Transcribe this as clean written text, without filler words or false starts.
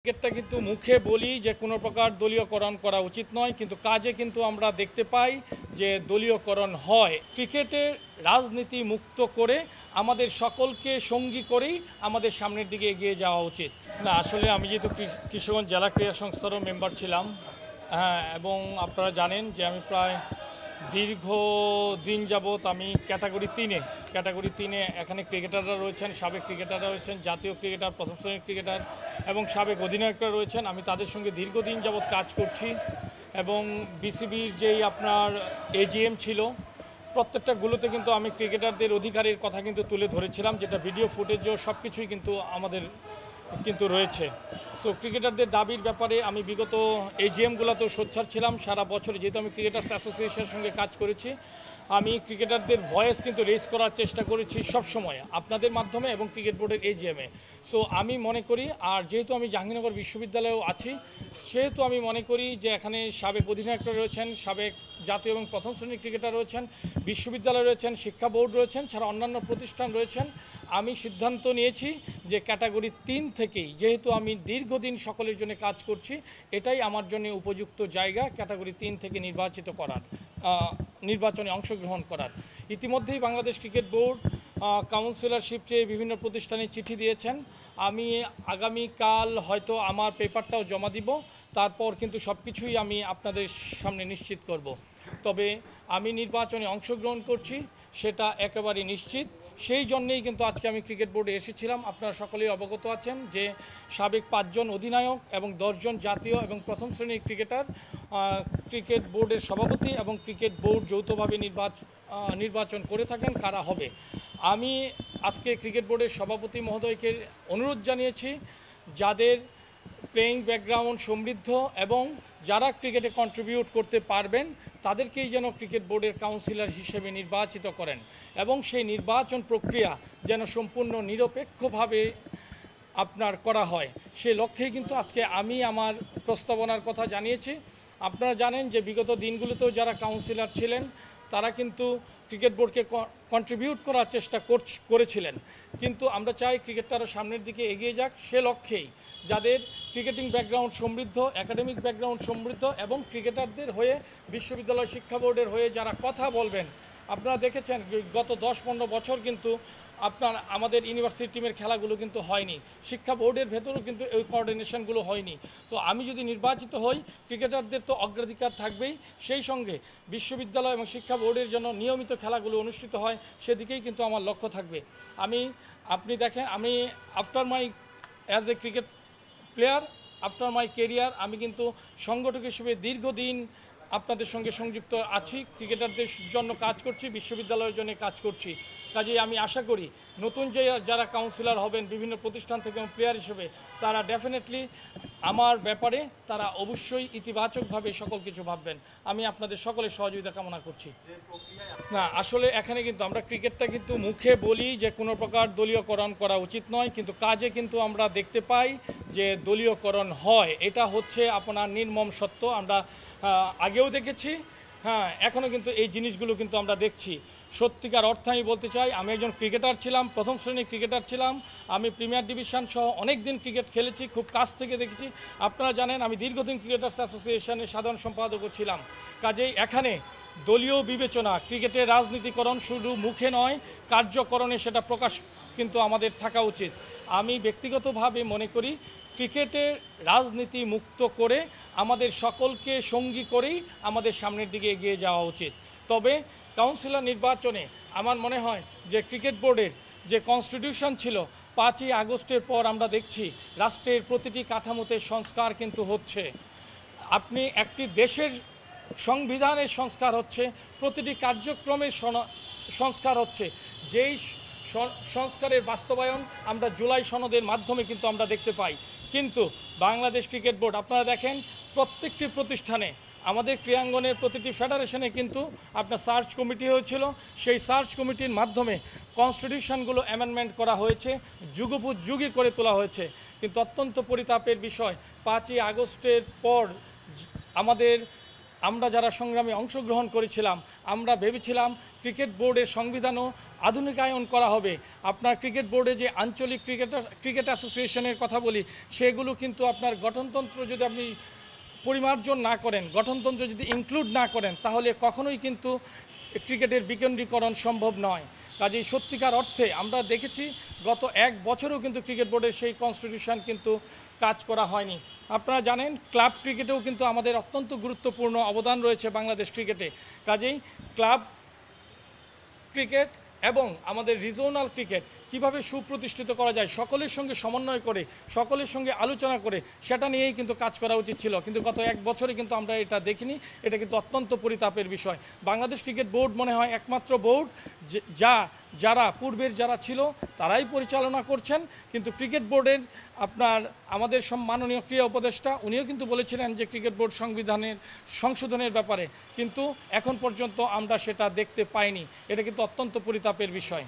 ক্রিকেটটা কিন্তু মুখে বলি যে কোনো প্রকার দলীয়করণ করা উচিত নয়, কিন্তু কাজে কিন্তু আমরা দেখতে পাই যে দলীয়করণ হয়। ক্রিকেটের রাজনীতি মুক্ত করে আমাদের সকলকে সঙ্গী করেই আমাদের সামনের দিকে এগিয়ে যাওয়া উচিত। না, আসলে আমি যেহেতু কিশোরগঞ্জ জেলা ক্রীড়া সংস্থারও মেম্বার ছিলাম, হ্যাঁ, এবং আপনারা জানেন যে আমি প্রায় দীর্ঘদিন যাবৎ আমি ক্যাটাগরি তিনে এখানে ক্রিকেটাররা রয়েছেন, সাবেক ক্রিকেটাররা রয়েছেন, জাতীয় ক্রিকেটার, প্রথম শ্রেণীর ক্রিকেটার এবং সাবেক অধিনায়করা রয়েছেন। আমি তাদের সঙ্গে দীর্ঘদিন যাবৎ কাজ করছি এবং বিসিবির যেই আপনার এজিএম ছিল প্রত্যেকটাগুলোতে কিন্তু আমি ক্রিকেটারদের অধিকারের কথা কিন্তু তুলে ধরেছিলাম, যেটা ভিডিও ফুটেজও সব কিছুই কিন্তু আমাদের কিন্তু রয়েছে। সো ক্রিকেটারদের দাবির ব্যাপারে আমি বিগত এজিএমগুলোতেও সোচ্চার ছিলাম। সারা বছর যেহেতু আমি ক্রিকেটার্স অ্যাসোসিয়েশনের সঙ্গে কাজ করেছি, আমি ক্রিকেটারদের ভয়েস কিন্তু রেজ করার চেষ্টা করেছি সবসময় আপনাদের মাধ্যমে এবং ক্রিকেট বোর্ডের এজিএমে। সো আমি মনে করি, আর যেহেতু আমি জাহাঙ্গীরনগর বিশ্ববিদ্যালয়েও আছি, সেহেতু আমি মনে করি যে এখানে সাবেক অধিনায়করা রয়েছেন, সাবেক জাতীয় এবং প্রথম শ্রেণীর ক্রিকেটার রয়েছেন, বিশ্ববিদ্যালয় রয়েছেন, শিক্ষা বোর্ড রয়েছেন, ছাড়া অন্যান্য প্রতিষ্ঠান রয়েছেন। আমি সিদ্ধান্ত নিয়েছি যে ক্যাটাগরি 3 থেকেই, যেহেতু আমি দীর্ঘদিন সকলের জন্য কাজ করছি, এটাই আমার জন্য উপযুক্ত জায়গা ক্যাটাগরি 3 থেকে নির্বাচনে অংশগ্রহণ করার। ইতিমধ্যেই বাংলাদেশ ক্রিকেট বোর্ড কাউন্সিলরশিপ চেয়ে বিভিন্ন প্রতিষ্ঠানে চিঠি দিয়েছেন। আমি আগামীকাল হয়তো আমার পেপারটাও জমা দিব, তারপর কিন্তু সব কিছুই আমি আপনাদের সামনে নিশ্চিত করব। তবে আমি নির্বাচনে অংশগ্রহণ করছি সেটা একেবারে নিশ্চিত। সেই জন্যেই কিন্তু আজকে আমি ক্রিকেট বোর্ডে এসেছিলাম। আপনারা সকলেই অবগত আছেন যে সাবেক 5 জন অধিনায়ক এবং 10 জন জাতীয় এবং প্রথম শ্রেণীর ক্রিকেটার ক্রিকেট বোর্ডের সভাপতি এবং ক্রিকেট বোর্ড যৌথভাবে নির্বাচন করে থাকেন কারা হবে। আমি আজকে ক্রিকেট বোর্ডের সভাপতি মহোদয়কে অনুরোধ জানিয়েছি, যাদের প্লেয়িং ব্যাকগ্রাউন্ড সমৃদ্ধ এবং যারা ক্রিকেটে কন্ট্রিবিউট করতে পারবেন তাদেরকেই যেন ক্রিকেট বোর্ডের কাউন্সিলর হিসেবে নির্বাচিত করেন এবং সেই নির্বাচন প্রক্রিয়া যেন সম্পূর্ণ নিরপেক্ষভাবে আপনার করা হয়। সে লক্ষ্যেই কিন্তু আজকে আমি আমার প্রস্তাবনার কথা জানিয়েছি। আপনারা জানেন যে বিগত দিনগুলোতেও যারা কাউন্সিলর ছিলেন তারা কিন্তু ক্রিকেট বোর্ডকে কন্ট্রিবিউট করার চেষ্টা করেছিলেন, কিন্তু আমরা চাই ক্রিকেটটা আরও সামনের দিকে এগিয়ে যাক। সে লক্ষ্যেই যাদের ক্রিকেটিং ব্যাকগ্রাউন্ড সমৃদ্ধ, একাডেমিক ব্যাকগ্রাউন্ড সমৃদ্ধ এবং ক্রিকেটারদের হয়ে বিশ্ববিদ্যালয় শিক্ষা বোর্ডের হয়ে যারা কথা বলবেন, আপনারা দেখেছেন গত 10-15 বছর কিন্তু আমাদের ইউনিভার্সিটি টিমের খেলাগুলো কিন্তু হয়নি, শিক্ষা বোর্ডের ভেতরেও কিন্তু এই কোঅর্ডিনেশনগুলো হয়নি। তো আমি যদি নির্বাচিত হই, ক্রিকেটারদের তো অগ্রাধিকার থাকবেই, সেই সঙ্গে বিশ্ববিদ্যালয় এবং শিক্ষা বোর্ডের জন্য নিয়মিত খেলাগুলো অনুষ্ঠিত হয় সেদিকেই কিন্তু আমার লক্ষ্য থাকবে। আপনি দেখেন, আমি after my as a cricket player, after my career, আমি কিন্তু সংগঠক হিসেবে দীর্ঘদিন আপনাদের সঙ্গে সংযুক্ত আছি, ক্রিকেটারদের জন্য কাজ করছি, বিশ্ববিদ্যালয়ের জন্য কাজ করছি। কাজেই আমি আশা করি নতুন যারা কাউন্সিলর হবেন বিভিন্ন প্রতিষ্ঠান থেকে প্লেয়ার হিসেবে, তারা ডেফিনেটলি আমার ব্যাপারে তারা অবশ্যই ইতিবাচকভাবে সকল কিছু ভাববেন। আমি আপনাদের সকলের সহযোগিতা কামনা করছি। না, আসলে এখানে কিন্তু আমরা ক্রিকেটটা কিন্তু মুখে বলি যে কোনো প্রকার দলীয়করণ করা উচিত নয়, কিন্তু কাজে কিন্তু আমরা দেখতে পাই যে দলীয়করণ হয়। এটা হচ্ছে আপনার নির্মম সত্য। আমরা আগেও দেখেছি, হ্যাঁ, এখনও কিন্তু এই জিনিসগুলো কিন্তু আমরা দেখছি। সত্যিকার অর্থে আমি বলতে চাই, আমি একজন ক্রিকেটার ছিলাম, প্রথম শ্রেণীর ক্রিকেটার ছিলাম। আমি প্রিমিয়ার ডিভিশন সহ অনেক দিন ক্রিকেট খেলেছি, খুব কাছ থেকে দেখেছি। আপনারা জানেন আমি দীর্ঘদিন ক্রিকেটার্স অ্যাসোসিয়েশনের সাধারণ সম্পাদকও ছিলাম। কাজেই এখানে দলীয় বিবেচনা, ক্রিকেটের রাজনীতিকরণ শুধু মুখে নয়, কার্যকরণে সেটা প্রকাশ কিন্তু আমাদের থাকা উচিত। আমি ব্যক্তিগতভাবে মনে করি ক্রিকেটের রাজনীতি মুক্ত করে আমাদের সকলকে সঙ্গী করেই আমাদের সামনের দিকে এগিয়ে যাওয়া উচিত। তবে কাউন্সিলর নির্বাচনে আমার মনে হয় যে ক্রিকেট বোর্ডের যে কনস্টিটিউশন ছিল 5ই আগস্টের পর আমরা দেখছি রাষ্ট্রের প্রতিটি কাঠামোতে সংস্কার কিন্তু হচ্ছে। আপনি একটি দেশের সংবিধানের সংস্কার হচ্ছে, প্রতিটি কার্যক্রমের সংস্কার হচ্ছে। যেই সংস্কারের বাস্তবায়ন আমরা জুলাই সনদের মাধ্যমে কিন্তু আমরা দেখতে পাই। কিন্তু বাংলাদেশ ক্রিকেট বোর্ড আপনারা দেখেন প্রত্যেকটি প্রতিষ্ঠানে, আমাদের ক্রীড়াঙ্গনের প্রতিটি ফেডারেশনে কিন্তু আপনার সার্চ কমিটি হয়েছিল। সেই সার্চ কমিটির মাধ্যমে কনস্টিটিউশনগুলো অ্যামেন্ডমেন্ট করা হয়েছে, যুগোপযোগী করে তোলা হয়েছে। কিন্তু অত্যন্ত পরিতাপের বিষয়, 5ই আগস্টের পর আমরা যারা সংগ্রামে অংশগ্রহণ করেছিলাম, আমরা ভেবেছিলাম ক্রিকেট বোর্ডের সংবিধানও আধুনিকায়ন করা হবে। আপনার ক্রিকেট বোর্ডে যে আঞ্চলিক ক্রিকেট অ্যাসোসিয়েশনের কথা বলি, সেগুলো কিন্তু আপনার গঠনতন্ত্র যদি আপনি পরিমার্জন না করেন, গঠনতন্ত্র যদি ইনক্লুড না করেন, তাহলে কখনোই কিন্তু ক্রিকেটের বিকেন্দ্রীকরণ সম্ভব নয়। কাজেই সত্যিকার অর্থে আমরা দেখেছি গত 1 বছরেও কিন্তু ক্রিকেট বোর্ডের সেই কনস্টিটিউশন কিন্তু কাজ করা হয়নি। আপনারা জানেন ক্লাব ক্রিকেটেও কিন্তু আমাদের অত্যন্ত গুরুত্বপূর্ণ অবদান রয়েছে বাংলাদেশ ক্রিকেটে। কাজেই ক্লাব ক্রিকেট এবং আমাদের রিজিওনাল ক্রিকেট কিভাবে সুপ্রতিষ্ঠিত করা যায়, সকলের সঙ্গে সমন্বয় করে, সকলের সঙ্গে আলোচনা করে, সেটা নিয়েই কিন্তু কাজ করা উচিত ছিল। কিন্তু গত 1 বছরে কিন্তু আমরা এটা দেখিনি। এটা কিন্তু অত্যন্ত পরিতাপের বিষয়। বাংলাদেশ ক্রিকেট বোর্ড মনে হয় একমাত্র বোর্ড যারা পূর্বের যারা ছিল তারাই পরিচালনা করছেন। কিন্তু ক্রিকেট বোর্ডের আমাদের মাননীয় ক্রীড়া উপদেষ্টা উনিও কিন্তু বলেছিলেন যে ক্রিকেট বোর্ড সংশোধনের ব্যাপারে, কিন্তু এখন পর্যন্ত আমরা সেটা দেখতে পাইনি। এটা কিন্তু অত্যন্ত পরিতাপের বিষয়।